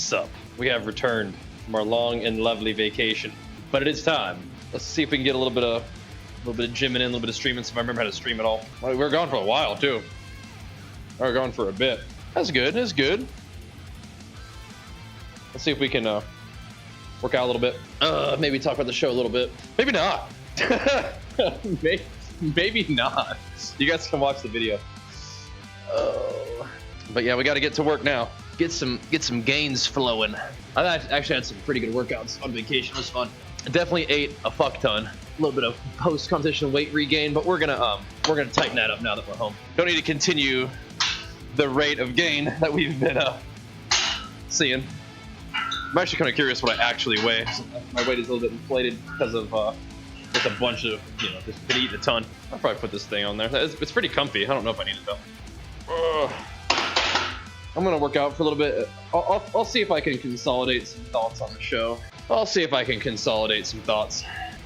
Sup? We have returned from our long and lovely vacation, but it is time. Let's see if we can get a little bit of gymming in, a little bit of streaming, so if I remember how to stream it all. We were gone for a while too. We were gone for a bit. That's good. That's good. Let's see if we can work out a little bit. Maybe talk about the show a little bit. Maybe not. maybe not. You guys can watch the video. Oh. But yeah, we got to get to work now. Get some gains flowing. I actually had some pretty good workouts on vacation. It was fun. I definitely ate a fuck ton. A little bit of post-competition weight regain, but we're gonna tighten that up now that we're home. Don't need to continue the rate of gain that we've been seeing. I'm actually kind of curious what I actually weigh. My weight is a little bit inflated because of just a bunch of, just been eating a ton. I'll probably put this thing on there. It's pretty comfy. I don't know if I need it though. I'm gonna work out for a little bit. I'll see if I can consolidate some thoughts on the show. I'll see if I can consolidate some thoughts.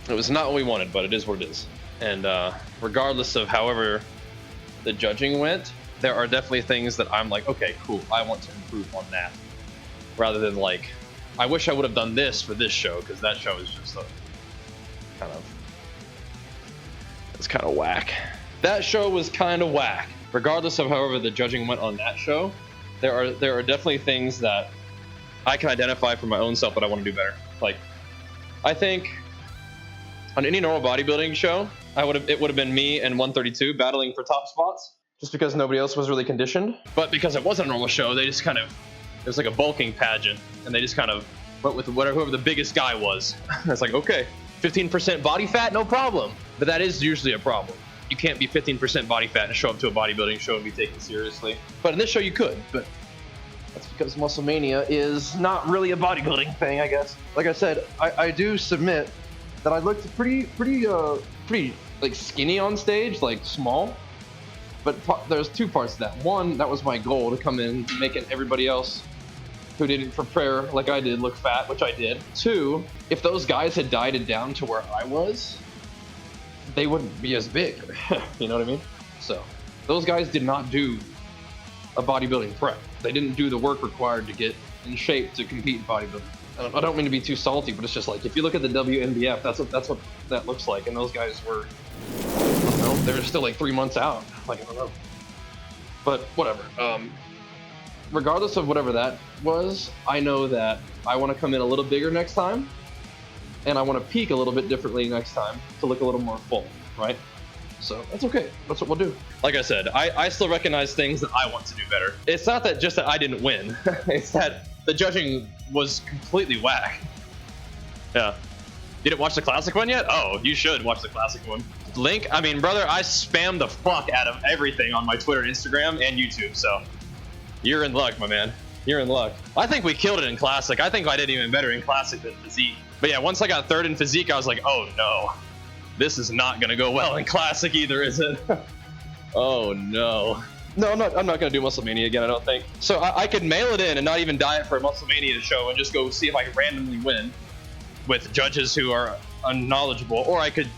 It was not what we wanted, but it is what it is. And regardless of however the judging went, there are definitely things that I'm like, okay, cool, I want to improve on that. Rather than like, I wish I would have done this for this show, because that show is just it's kind of whack. That show was kind of whack. Regardless of however the judging went on that show, there are definitely things that I can identify for my own self that I want to do better. Like, I think on any normal bodybuilding show, it would have been me and 132 battling for top spots, just because nobody else was really conditioned. But because it wasn't a normal show, they just it was like a bulking pageant, and they just kind of went with whoever the biggest guy was. It's like, okay, 15% body fat, no problem. But that is usually a problem. You can't be 15% body fat and show up to a bodybuilding show and be taken seriously. But in this show you could, but that's because Muscle Mania is not really a bodybuilding thing, I guess. Like I said, I do submit that I looked pretty like skinny on stage, like small. But there's two parts to that. One, that was my goal, to come in making everybody else who didn't prepare like I did look fat, which I did. Two, if those guys had dieted down to where I was, they wouldn't be as big. You know what I mean? So those guys did not do a bodybuilding prep. They didn't do the work required to get in shape to compete in bodybuilding. I don't mean to be too salty, but it's just like, if you look at the WNBF, that's what that looks like. And those guys were, I don't know, they were still like 3 months out. Like, I don't know. But whatever. Regardless of whatever that was, I know that I want to come in a little bigger next time. And I want to peak a little bit differently next time to look a little more full, right? So that's okay. That's what we'll do. Like I said, I still recognize things that I want to do better. It's not that just that I didn't win. It's that the judging was completely whack. Yeah. You didn't watch the classic one yet? Oh, you should watch the classic one. Link, I mean, brother, I spam the fuck out of everything on my Twitter, Instagram, and YouTube, so you're in luck, my man. You're in luck. I think we killed it in classic. I think I did even better in classic than physique. But yeah, once I got third in physique, I was like, oh no, this is not gonna go well in classic either, is it? Oh no. No, I'm not gonna do Muscle Mania again, I don't think. So I could mail it in and not even diet for a Muscle Mania show and just go see if I could randomly win with judges who are unknowledgeable, or I could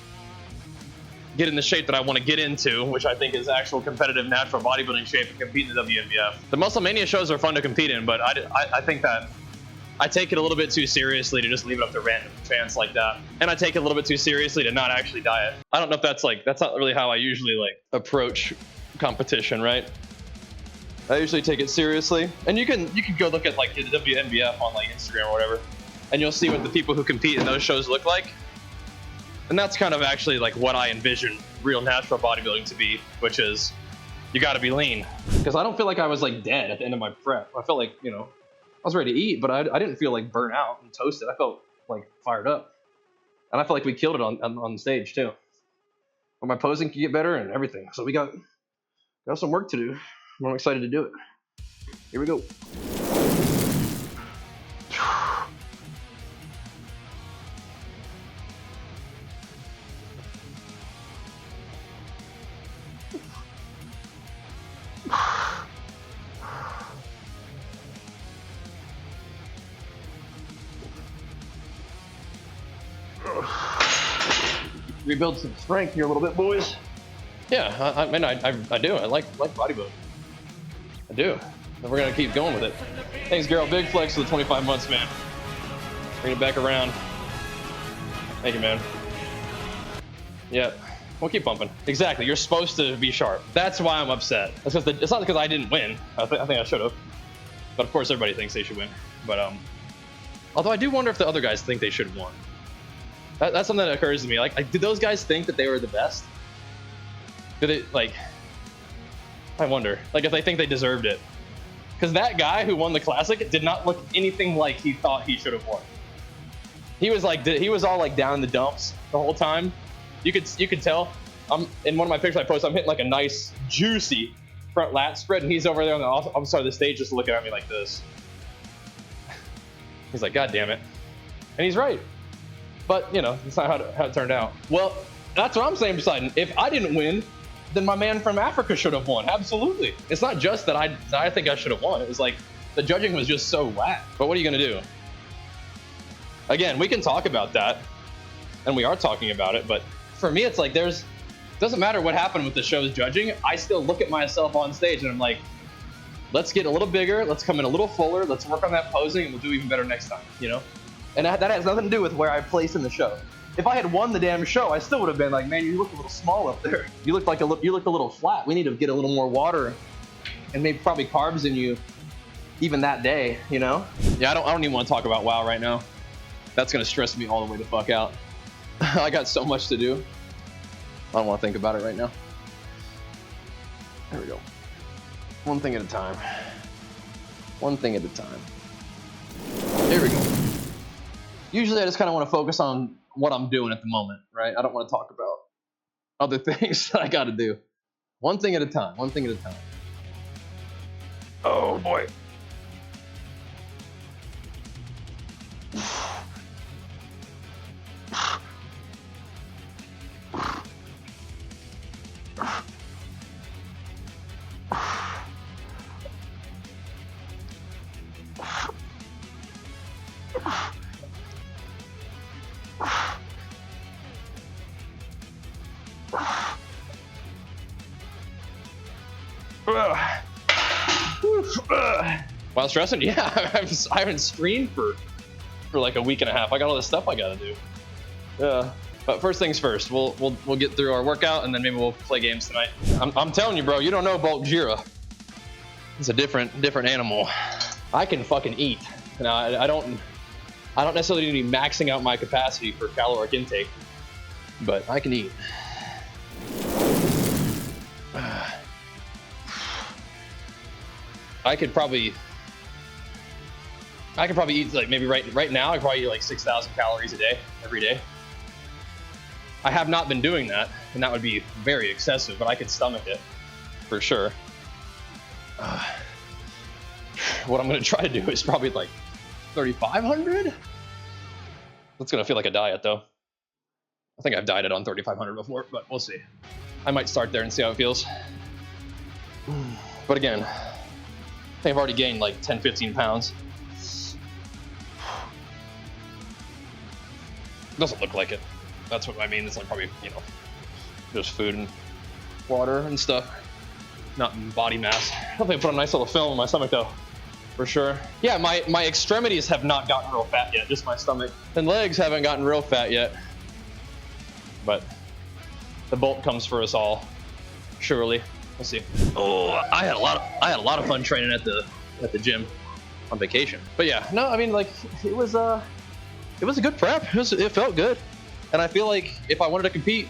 get in the shape that I want to get into, which I think is actual competitive natural bodybuilding shape, and compete in the WNBF. The Muscle Mania shows are fun to compete in, but I think that I take it a little bit too seriously to just leave it up to random chance like that. And I take it a little bit too seriously to not actually diet. I don't know if that's not really how I usually approach competition, right? I usually take it seriously. And you can go look at the WNBF on Instagram or whatever, and you'll see what the people who compete in those shows look like. And that's kind of actually what I envision real natural bodybuilding to be, which is you got to be lean. Because I don't feel like I was dead at the end of my prep. I felt like, I was ready to eat, but I didn't feel burnt out and toasted. I felt fired up. And I felt like we killed it on stage too. But my posing could get better and everything. So we got some work to do. I'm excited to do it. Here we go. Rebuild some strength here a little bit, boys. Yeah, I mean, I do. I like bodybuilding. I do. And we're gonna keep going with it. Thanks, Geralt. Big flex for the 25 months, man. Bring it back around. Thank you, man. Yeah, we'll keep pumping. Exactly, you're supposed to be sharp. That's why I'm upset. That's because it's not because I didn't win. I think I should have. But of course, everybody thinks they should win. But although I do wonder if the other guys think they should have won. That's something that occurs to me. Like, did those guys think that they were the best? Did it, like, I wonder. Like, if they think they deserved it. Because that guy who won the Classic did not look anything like he thought he should have won. He was like, he was all like down in the dumps the whole time. You could tell. In one of my pictures I posted, I'm hitting like a nice, juicy front lat spread, and he's over there on the opposite side of the stage just looking at me like this. He's like, God damn it. And he's right. But, you know, that's not how it turned out. Well, that's what I'm saying, Poseidon. If I didn't win, then my man from Africa should have won. Absolutely. It's not just that I think I should have won. It was like the judging was just so whack. But what are you going to do? Again, we can talk about that, and we are talking about it, but for me, it's like doesn't matter what happened with the show's judging, I still look at myself on stage and I'm like, let's get a little bigger, let's come in a little fuller, let's work on that posing, and we'll do even better next time, you know? And that has nothing to do with where I place in the show. If I had won the damn show, I still would have been like, man, you look a little small up there. You looked a little flat. We need to get a little more water and maybe probably carbs in you even that day, you know? Yeah, I don't even want to talk about WoW right now. That's gonna stress me all the way the fuck out. I got so much to do. I don't want to think about it right now. There we go. One thing at a time. One thing at a time. There we go. Usually I just kind of want to focus on what I'm doing at the moment, right? I don't want to talk about other things that I got to do. One thing at a time. One thing at a time. Oh boy. While stressing? Yeah, I haven't streamed for like a week and a half. I got all this stuff I gotta do. Yeah. But first things first, we'll get through our workout and then maybe we'll play games tonight. I'm telling you, bro, you don't know Bajheera. It's a different animal. I can fucking eat. Now I don't necessarily need to be maxing out my capacity for caloric intake, but I can eat. I could probably eat like maybe right now. I could probably eat like 6,000 calories a day, every day. I have not been doing that, and that would be very excessive, but I could stomach it for sure. What I'm gonna try to do is probably like 3,500. That's gonna feel like a diet though. I think I've dieted on 3,500 before, but we'll see. I might start there and see how it feels. But again, I think I've already gained like 10, 15 pounds. Doesn't look like it. That's what I mean. It's like probably, you know, just food and water and stuff, not body mass. I think I put a nice little film on my stomach though, for sure. Yeah, my extremities have not gotten real fat yet, just my stomach. And legs haven't gotten real fat yet. But the bolt comes for us all, surely. We'll see. Oh, I had a lot of fun training at the gym on vacation. But yeah, no, I mean, like it was a good prep. It felt good. And I feel like if I wanted to compete,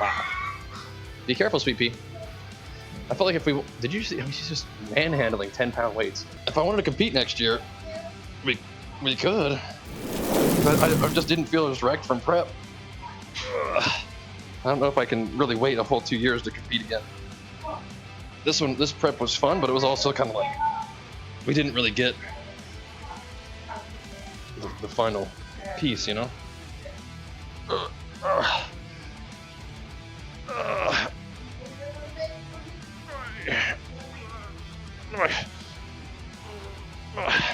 wow. Be careful, Sweet Pea. I felt like if did you see, she's just manhandling 10-pound weights. If I wanted to compete next year, we could. But I just didn't feel as wrecked from prep. I don't know if I can really wait a whole 2 years to compete again. This prep was fun, but it was also kind of like, we didn't really get the final piece, you know?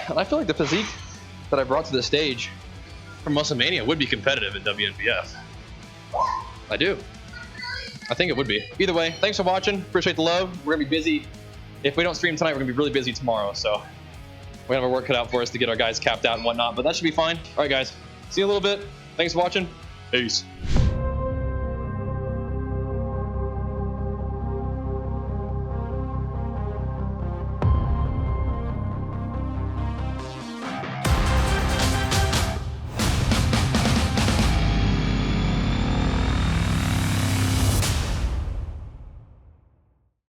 And I feel like the physique that I brought to the stage from Musclemania would be competitive in WNBF. I do. I think it would be. Either way, thanks for watching. Appreciate the love. We're gonna be busy if we don't stream tonight, we're gonna be really busy tomorrow. So we have our work cut out for us to get our guys capped out and whatnot, but that should be fine. All right, guys, see you in a little bit. Thanks for watching. Peace.